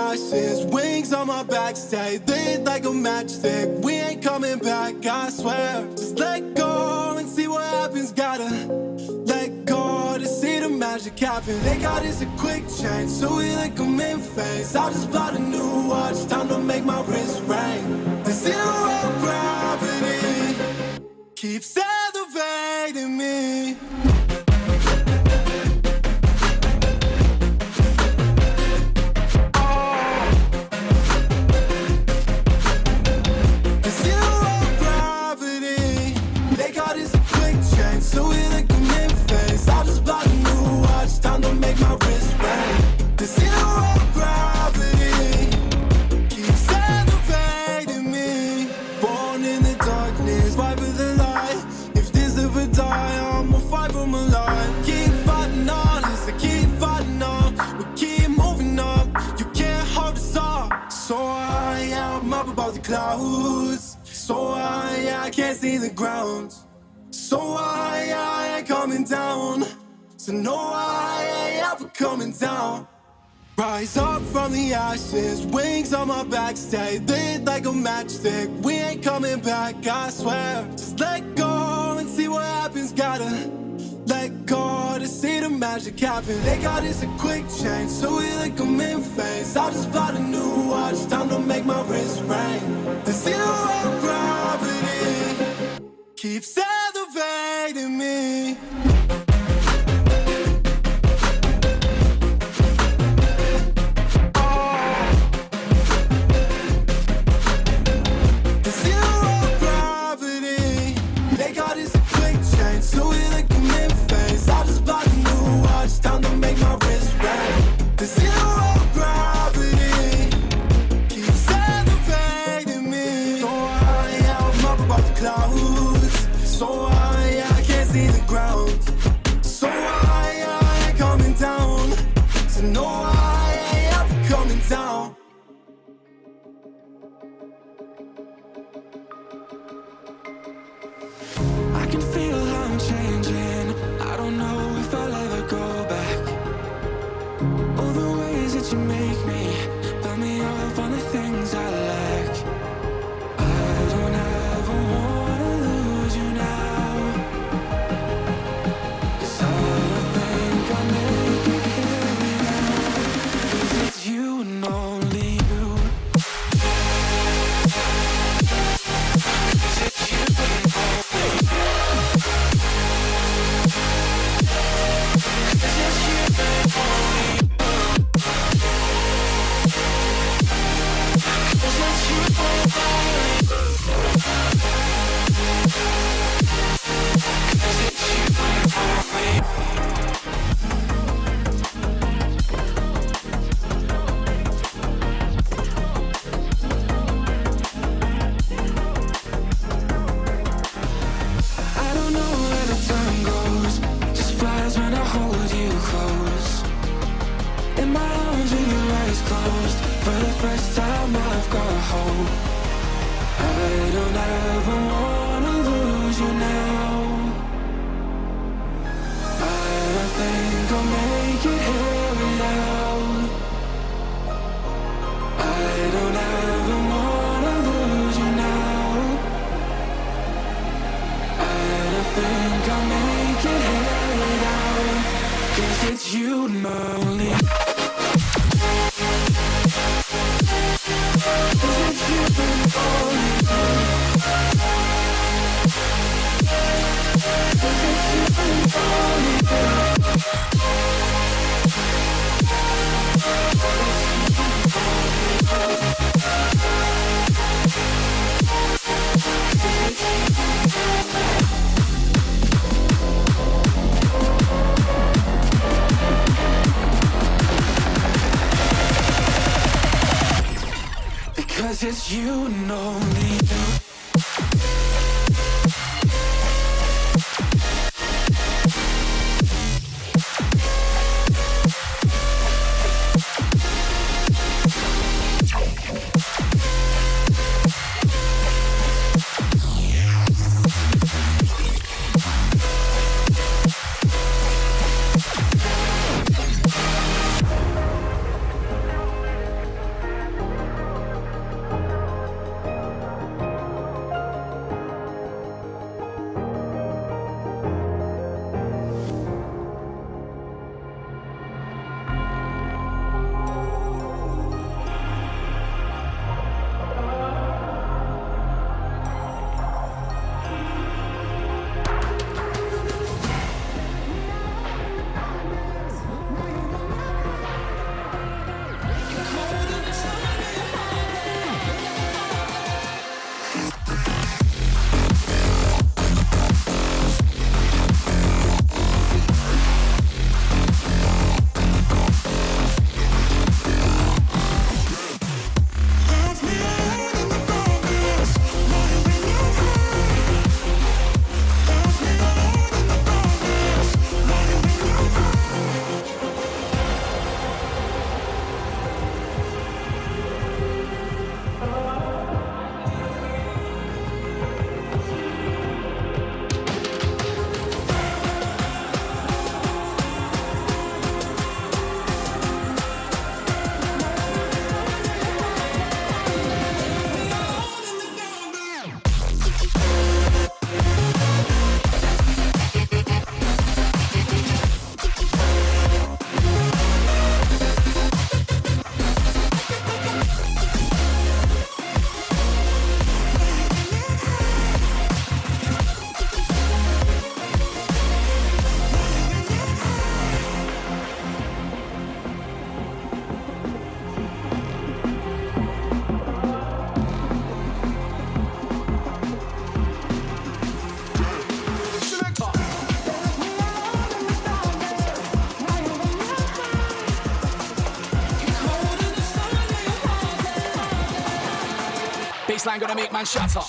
ashes, wings on my back, stay lit like a matchstick. We ain't coming back, I swear. Just let go and see what happens. Gotta let go to see the magic happen. They got us a quick change, so we like them in phase. I just bought a new watch, time to make my wrist ring. The zero gravity keeps elevating me. Clouds, so I can't see the ground. So I ain't coming down. So no, I ain't ever coming down. Rise up from the ashes, wings on my back, stay lit like a matchstick. We ain't coming back, I swear. Just let go and see what happens. Gotta let go to see the magic happen. They got us a quick change, so we like them in phase. I just bought a new watch, time to make my wrist ring. The zero gravity keeps elevating me. The zero gravity, they got us a quick change, so we like them in phase. I just bought a new watch, time to make my wrist ring. The zero gravity keeps elevating me. So I'm up above the clouds. So I can't see the ground. So I ain't coming down. So no, I ain't ever coming down. I can feel how I'm changing. I don't know if I'll ever go back. All the ways that you make me, build me up on the things I lack. I don't ever wanna lose you now, 'cause I don't think I'll make it here now. 'Cause it's you and only you. 'Cause it's you and only you. First time I've got hope. I don't ever wanna lose you now. I think I'll make it here without. I don't ever wanna lose you now. I don't think I'll make it here without. 'Cause it's you and only. Because it's you and only you. bassline gonna make man shatter.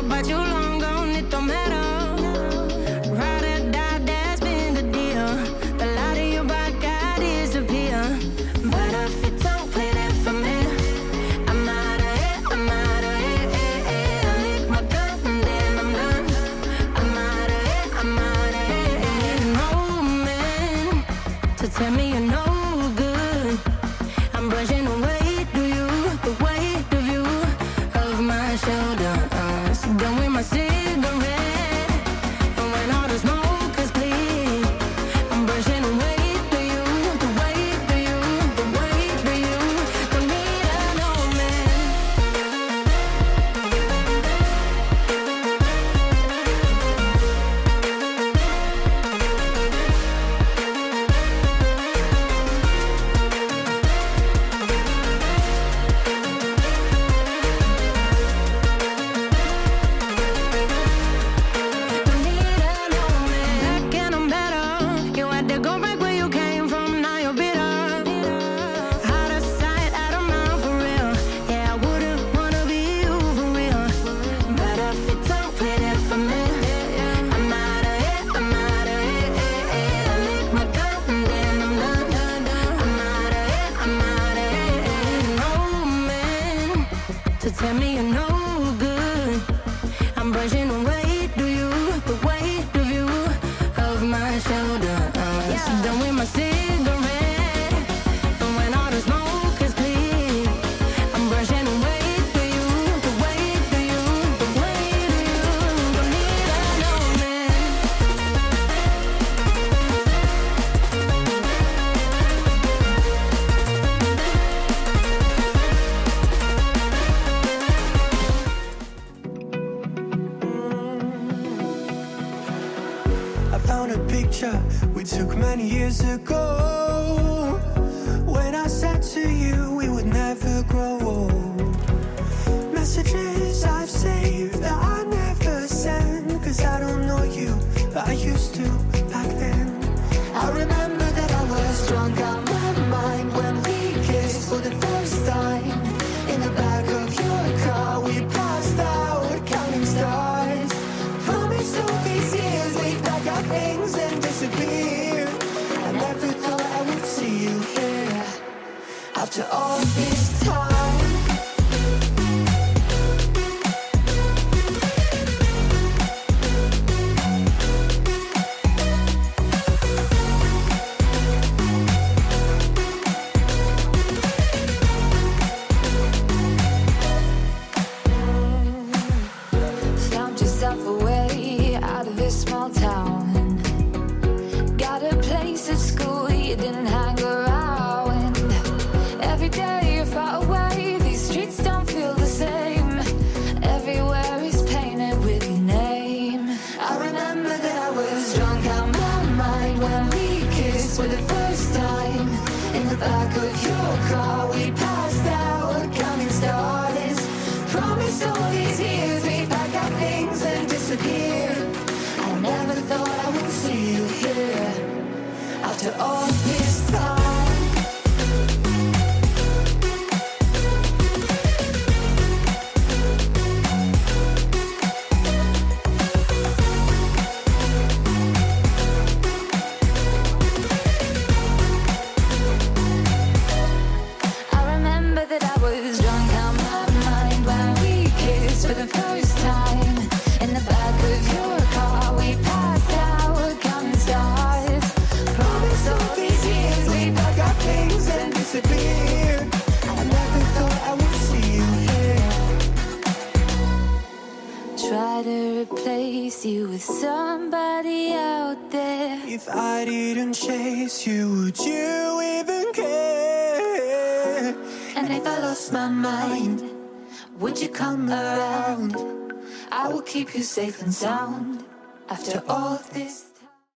But you long gone, it don't matter. Ride or die, that's been the deal. The light of your back, I disappear. But if it don't play that for me, I'm out of it, I'm out of it. I lick my gun and then I'm done. I'm out of it, I'm out of it. No man to tell me you're no good. I'm brushing away to you, the weight of you, of my shoulder. Done with my cigarette, and when all the smoke is clear, I'm brushing away to you, the weight to you, the weight to you. Don't need a no tell me you're no good. I'm brushing away to you, the weight of you, of my shoulder. Done with my cigarette, and when all the smoke is clear, I'm brushing away to you, the weight to you, the weight of you. Don't need a no man. Found a picture we took many years ago, when I said to you we would never grow old. Messages I've saved that I never sent, cause I don't know you, but I used to back then. I remember that I was drunk out my mind when we kissed for the first time. In the back of your car we passed out counting stars. Promised all these years we'd pack our things and disappear. I never thought I would see you here after all this time. Found yourself a way out of this small town. Got a place at school you didn't hang around. Every day you're far away, these streets don't feel the same. Everywhere is painted with your name. I remember that I was drunk out my mind when we kissed for the first time. In the back of your car we passed out counting stars. Promised all these years we'd pack our things and disappear. I never thought I would see you here after all this time. miss you with somebody out there. If I didn't chase you, would you even care? And if I lost my mind, would you come around? I will keep you safe and sound after all this.